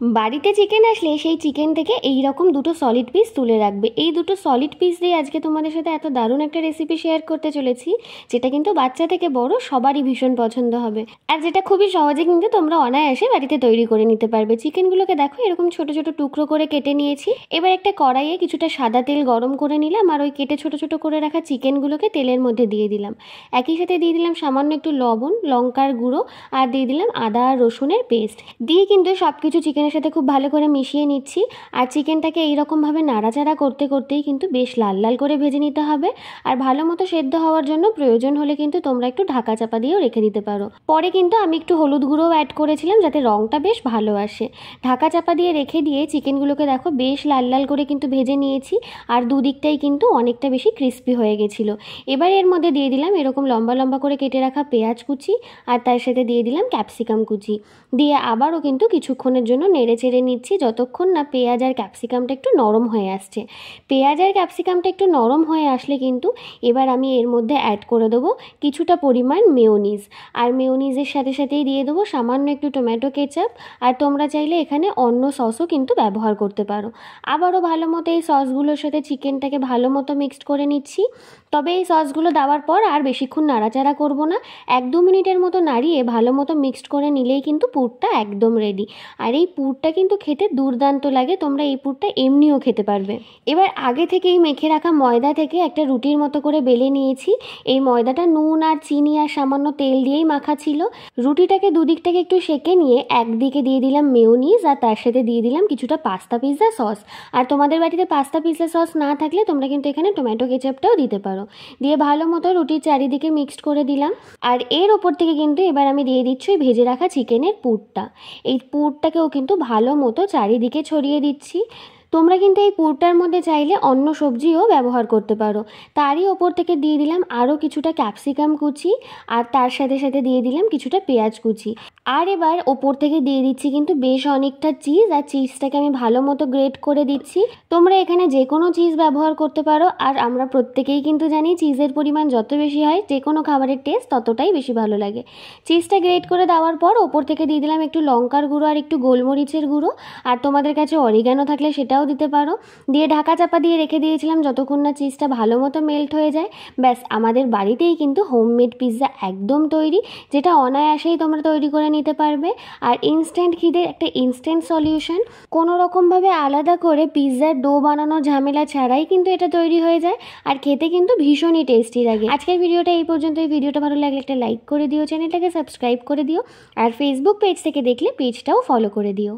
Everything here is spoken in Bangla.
বাড়িতে চিকেন আসলে সেই চিকেন থেকে এই রকম দুটো সলিড পিস তুলে রাখবে। এই দুটো সলিড পিস দিয়ে আজকে তোমাদের সাথে এত দারুণ একটা রেসিপি শেয়ার করতে চলেছি, যেটা কিন্তু বাচ্চা থেকে বড় সবারই ভীষণ পছন্দ হবে, আর যেটা খুবই সহজে কিন্তু তোমরা অনায়াসে বাড়িতে তৈরি করে নিতে পারবে। চিকেনগুলোকে দেখো এরকম ছোট ছোট টুকরো করে কেটে নিয়েছি। এবার একটা কড়াইয়ে কিছুটা সাদা তেল গরম করে নিলাম, আর ওই কেটে ছোট ছোট করে রাখা চিকেনগুলোকে তেলের মধ্যে দিয়ে দিলাম। একই সাথে দিয়ে দিলাম সামান্য একটু লবণ, লঙ্কার গুঁড়ো, আর দিয়ে দিলাম আদা আর রসুনের পেস্ট দিয়ে কিন্তু সব কিছু চিকেনের সাথে খুব ভালো করে মিশিয়ে নিচ্ছি। আর চিকেনটাকে এইরকমভাবে নাড়াচাড়া করতে করতেই কিন্তু বেশ লাল লাল করে ভেজে নিতে হবে। আর ভালো মতো সেদ্ধ হওয়ার জন্য প্রয়োজন হলে কিন্তু তোমরা একটু ঢাকা চাপা দিয়েও রেখে দিতে পারো। পরে কিন্তু আমি একটু হলুদ গুঁড়োও অ্যাড করেছিলাম যাতে রঙটা বেশ ভালো আসে। ঢাকা চাপা দিয়ে রেখে দিয়ে চিকেনগুলোকে দেখো বেশ লাল লাল করে কিন্তু ভেজে নিয়েছি, আর দুদিকটাই কিন্তু অনেকটা বেশি ক্রিস্পি হয়ে গেছিলো। এবার এর মধ্যে দিয়ে দিলাম এরকম লম্বা লম্বা করে কেটে রাখা পেঁয়াজ কুচি, আর তার সাথে দিয়ে দিলাম ক্যাপসিকাম কুচি, দিয়ে আবারও কিন্তু কিছুক্ষণের জন্য নেড়ে চেড়ে নিচ্ছি যতক্ষণ না পেঁয়াজ আর ক্যাপসিকামটা একটু নরম হয়ে আসছে। পেঁয়াজ আর ক্যাপসিকামটা একটু নরম হয়ে আসলে কিন্তু এবার আমি এর মধ্যে অ্যাড করে দেবো কিছুটা পরিমাণ মেয়োনিজ, আর মেয়োনিজের সাথে সাথেই দিয়ে দেবো সামান্য একটু টমেটো কেচাপ, আর তোমরা চাইলে এখানে অন্য সসও কিন্তু ব্যবহার করতে পারো। আবারও ভালো মতো এই সসগুলোর সাথে চিকেনটাকে ভালো মতো মিক্সড করে নিচ্ছি। তবে এই সসগুলো দেওয়ার পর আর বেশিক্ষণ নাড়াচাড়া করব না, 1-2 মিনিটের মতো নাড়িয়ে ভালো মতো মিক্সড করে নিলেই কিন্তু পুরটা একদম রেডি। আর এই পুরটা কিন্তু খেতে দুর্দান্ত লাগে, তোমরা এই পুরটা এমনিও খেতে পারবে। এবার আগে থেকেই মেখে রাখা ময়দা থেকে একটা রুটির মতো করে বেলে নিয়েছি। এই ময়দাটা নুন আর চিনি আর সামান্য তেল দিয়েই মাখা ছিল। রুটিটাকে দুদিকটাকে একটু সেঁকে নিয়ে একদিকে দিয়ে দিলাম মেয়োনিজ, আর তার সাথে দিয়ে দিলাম কিছুটা পাস্তা পিৎজা সস। আর তোমাদের বাড়িতে পাস্তা পিৎজা সস না থাকলে তোমরা কিন্তু এখানে টমেটো কেচাপটাও দিতে পারো। দিয়ে ভালো মতো রুটির চারিদিকে মিক্সড করে দিলাম। আর এর ওপর থেকে কিন্তু এবার আমি দিয়ে দিচ্ছি ভেজে রাখা চিকেনের পুরটা। এই পুরটাকেও কিন্তু ভালো মতো চারিদিকে ছড়িয়ে দিচ্ছি। তোমরা কিন্তু এই পুরটার মধ্যে চাইলে অন্য সবজিও ব্যবহার করতে পারো। তারই ওপর থেকে দিয়ে দিলাম আরও কিছুটা ক্যাপসিকাম কুচি, আর তার সাথে সাথে দিয়ে দিলাম কিছুটা পেঁয়াজ কুচি। আর এবার ওপর থেকে দিয়ে দিচ্ছি কিন্তু বেশ অনেকটা চিজ, আর চিজটাকে আমি ভালো মতো গ্রেট করে দিচ্ছি। তোমরা এখানে যে কোনো চিজ ব্যবহার করতে পারো, আর আমরা প্রত্যেকেই কিন্তু জানি চিজের পরিমাণ যত বেশি হয় যে কোনো খাবারের টেস্ট ততটাই বেশি ভালো লাগে। চিজটা গ্রেট করে দেওয়ার পর ওপর থেকে দিয়ে দিলাম একটু লঙ্কার গুঁড়ো আর একটু গোলমরিচের গুঁড়ো, আর তোমাদের কাছে অরিগানো থাকলে সেটাও দিতে পারো। দিয়ে ঢাকা চাপা দিয়ে রেখে দিয়েছিলাম যতক্ষণ না চিজটা ভালো মতো মেল্ট হয়ে যায়। ব্যাস, আমাদের বাড়িতেই কিন্তু হোমমেড পিৎজা একদম তৈরি, যেটা অনায়াসেই তোমরা তৈরি করে নিতে পারবে। আর ইনস্ট্যান্ট খিদের একটা ইনস্ট্যান্ট সলিউশন। কোনো রকমভাবে আলাদা করে পিৎজার ডো বানানোর ঝামেলা ছাড়াই কিন্তু এটা তৈরি হয়ে যায়, আর খেতে কিন্তু ভীষণই টেস্টি লাগে। আজকের ভিডিওটা এই পর্যন্ত। এই ভিডিওটা ভালো লাগলে একটা লাইক করে দিও, চ্যানেলটাকে সাবস্ক্রাইব করে দিও, আর ফেসবুক পেজ থেকে দেখলে পেজটাও ফলো করে দিও।